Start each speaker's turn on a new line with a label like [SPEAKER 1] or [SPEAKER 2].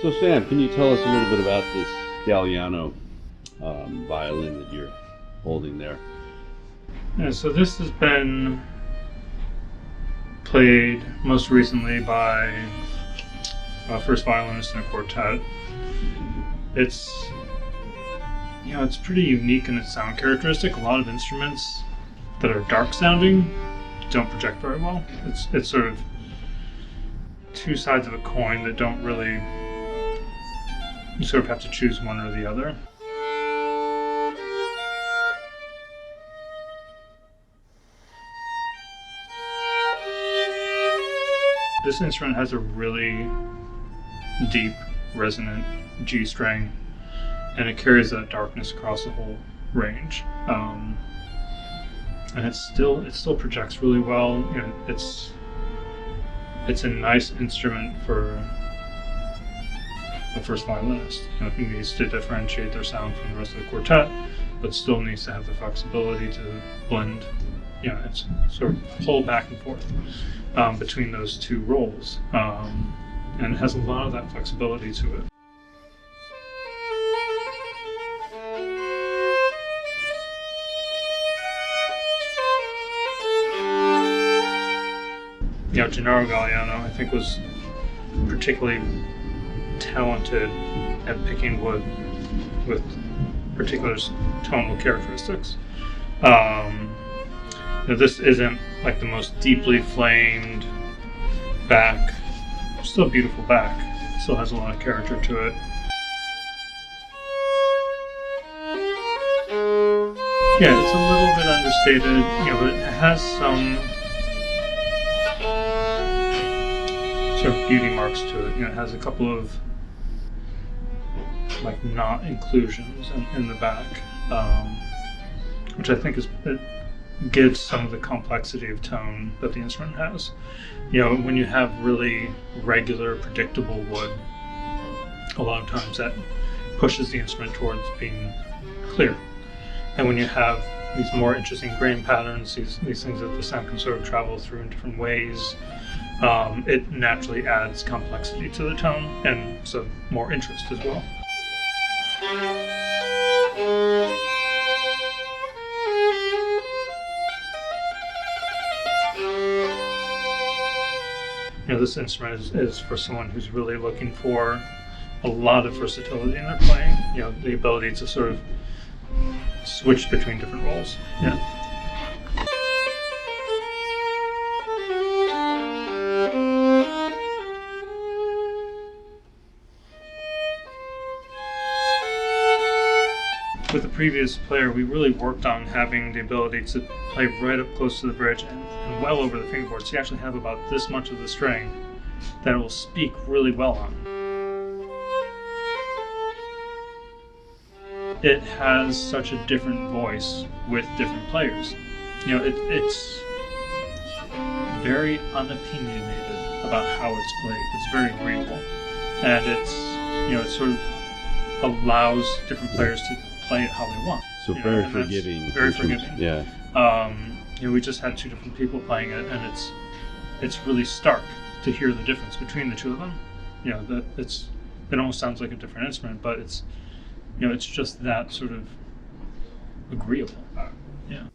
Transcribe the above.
[SPEAKER 1] So Sam, can you tell us a little bit about this Gagliano violin that you're holding there?
[SPEAKER 2] Yeah, so this has been played most recently by a first violinist in a quartet. It's it's pretty unique in its sound characteristic. A lot of instruments that are dark sounding don't project very well. It's sort of two sides of a coin that don't really, you sort of have to choose one or the other. This instrument has a really deep, resonant G string, and it carries that darkness across the whole range. And it still projects really well. You know, it's a nice instrument for a first violinist, who needs to differentiate their sound from the rest of the quartet, but still needs to have the flexibility to blend. It's sort of pull back and forth between those two roles, and it has a lot of that flexibility to it. Gennaro Gagliano, I think, was particularly talented at picking wood with particular tonal characteristics. This isn't like the most deeply flamed Bach, still beautiful Bach, still has a lot of character to it. Yeah, it's a little bit understated, but it has some sort of beauty marks to it. It has a couple of like knot inclusions in the back, which I think it gives some of the complexity of tone that the instrument has. When you have really regular, predictable wood, a lot of times that pushes the instrument towards being clear. And when you have these more interesting grain patterns, these things that the sound can sort of travel through in different ways, it naturally adds complexity to the tone and so more interest as well. This instrument is for someone who's really looking for a lot of versatility in their playing. The ability to sort of switch between different roles. With the previous player, we really worked on having the ability to play right up close to the bridge and well over the fingerboard. So you actually have about this much of the string that it will speak really well on. It has such a different voice with different players. It's very unopinionated about how it's played. It's very agreeable, and it sort of allows different players to play it how they want.
[SPEAKER 1] So very forgiving.
[SPEAKER 2] Very forgiving.
[SPEAKER 1] Yeah.
[SPEAKER 2] We just had two different people playing it, and it's really stark to hear the difference between the two of them. It almost sounds like a different instrument, but it's just that sort of agreeable. Yeah.